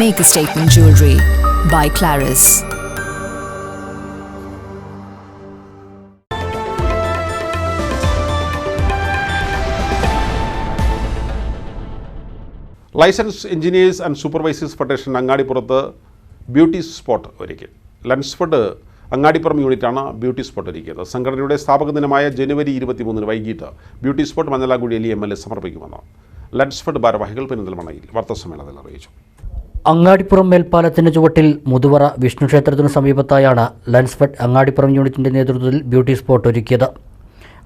Make a statement jewelry by Claris. License engineers and supervisors federation അങ്ങാടിപ്പുറത്ത് beauty spot ഒരുക്കി. ലൻസ്ഫെഡ് അങ്ങാടിപ്പുറം യൂണിറ്റാണ് beauty spot ഒരുക്കിയത്. സംഘടനയുടെ സ്ഥാപക ദിനമായ ജനുവരി 23 വൈകിട്ട് ബ്യൂട്ടി സ്പോട്ട് മഞ്ഞളാംകുഴി എലി MLA സമർപ്പിക്കുമെന്ന് ലൻസ്ഫെഡ് ഭാരവാഹികൾ പെരിന്തൽമണ്ണയിൽ വാർത്താസമ്മേളനത്തിൽ അറിയിച്ചു. അങ്ങാടിപ്പുറം മേൽപ്പാലത്തിന് ചുവട്ടിൽ മുതുവറ വിഷ്ണു ക്ഷേത്രത്തിനു സമീപത്തായാണ് ലൻസ്ഫെഡ് അങ്ങാടിപ്പുറം യൂണിറ്റിൻ്റെ നേതൃത്വത്തിൽ ബ്യൂട്ടി സ്പോട്ട് ഒരുക്കിയത്.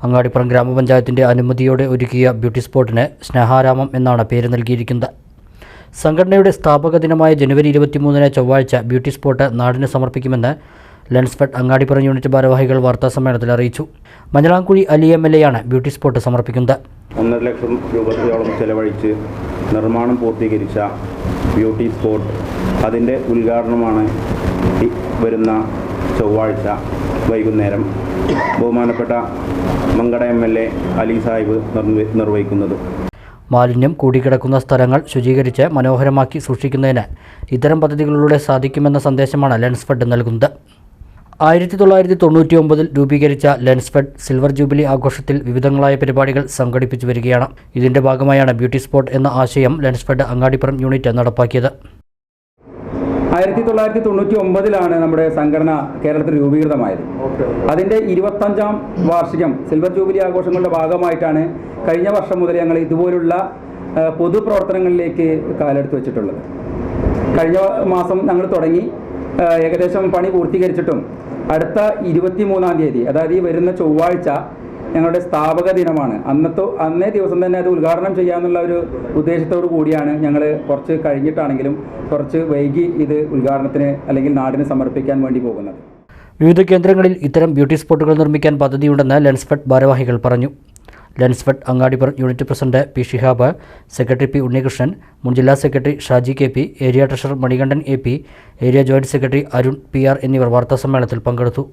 അങ്ങാടിപ്പുറം ഗ്രാമപഞ്ചായത്തിൻ്റെ അനുമതിയോടെ ഒരുക്കിയ ബ്യൂട്ടി സ്പോട്ടിന് സ്നേഹാരാമം എന്നാണ് പേര് നൽകിയിരിക്കുന്നത്. സംഘടനയുടെ സ്ഥാപക ദിനമായ ജനുവരി 23 ചൊവ്വാഴ്ച ബ്യൂട്ടി സ്പോട്ട് നാടിന് സമർപ്പിക്കുമെന്ന് ലൻസ്ഫെഡ് അങ്ങാടിപ്പുറം യൂണിറ്റ് ഭാരവാഹികൾ വാർത്താസമ്മേളനത്തിൽ അറിയിച്ചു. മഞ്ഞളാംകുഴി അലി MLAയാണ് ബ്യൂട്ടി സ്പോട്ട് സമർപ്പിക്കുന്നത്. 1.5 ലക്ഷം രൂപയോളം ചെലവഴിച്ച് നിർമ്മാണം പൂർത്തീകരിച്ച ബ്യൂട്ടി സ്പോട്ട് അതിൻ്റെ ഉദ്ഘാടനമാണ് വരുന്ന ചൊവ്വാഴ്ച വൈകുന്നേരം ബഹുമാനപ്പെട്ട മങ്കട MLA അലി സാഹിബ് നിർവഹിക്കുന്നത്. മാലിന്യം കൂടിക്കിടക്കുന്ന സ്ഥലങ്ങൾ ശുചീകരിച്ച് മനോഹരമാക്കി സൂക്ഷിക്കുന്നതിന് ഇത്തരം പദ്ധതികളിലൂടെ സാധിക്കുമെന്ന സന്ദേശമാണ് ലൻസ്ഫെഡ് നൽകുന്നത്. 1999 രൂപീകരിച്ച ലൻസ്ഫെഡ് സിൽവർ ജൂബിലി ആഘോഷത്തിൽ വിവിധങ്ങളായ പരിപാടികൾ സംഘടിപ്പിച്ചു വരികയാണ്. ഇതിൻ്റെ ഭാഗമായാണ് ബ്യൂട്ടി സ്പോട്ട് എന്ന ആശയം ലൻസ്ഫെഡ് അങ്ങാടിപ്പുറം യൂണിറ്റ് നടപ്പാക്കിയത്. 1999 നമ്മുടെ സംഘടന കേരളത്തിൽ രൂപീകൃതമായത്. അതിൻ്റെ 25ാം വാർഷികം സിൽവർ ജൂബിലി ആഘോഷങ്ങളുടെ ഭാഗമായിട്ടാണ് കഴിഞ്ഞ വർഷം മുതൽ ഞങ്ങൾ ഇതുപോലുള്ള പൊതുപ്രവർത്തനങ്ങളിലേക്ക് കാലെടുത്ത് വെച്ചിട്ടുള്ളത്. കഴിഞ്ഞ മാസം ഞങ്ങൾ തുടങ്ങി ഏകദേശം പണി പൂർത്തീകരിച്ചിട്ടും അടുത്ത 23-ാം തീയതി, അതായത് ഈ വരുന്ന ചൊവ്വാഴ്ച ഞങ്ങളുടെ സ്ഥാപക ദിനമാണ്. അന്നേ ദിവസം തന്നെ അത് ഉദ്ഘാടനം ചെയ്യാമെന്നുള്ള ഒരു ഉദ്ദേശത്തോടു കൂടിയാണ് ഞങ്ങൾ കുറച്ച് കഴിഞ്ഞിട്ടാണെങ്കിലും കുറച്ച് വൈകി ഇത് ഉദ്ഘാടനത്തിന് അല്ലെങ്കിൽ നാടിന് സമർപ്പിക്കാൻ വേണ്ടി പോകുന്നത്. വിവിധ കേന്ദ്രങ്ങളിൽ ഇത്തരം ബ്യൂട്ടി സ്പോട്ടുകൾ നിർമ്മിക്കാൻ പദ്ധതിയുണ്ടെന്ന് ലൻസ്ഫെഡ് ഭാരവാഹികൾ പറഞ്ഞു. Lensfed Angadippuram unit president P Shihab, secretary P Unnikrishnan, മുൻ ജില്ലാ secretary Shaji KP, area treasurer Manikandan AP, area joint secretary Arun PR എന്നിവർ വാർത്താസമ്മേളനത്തിൽ പങ്കെടുത്തു.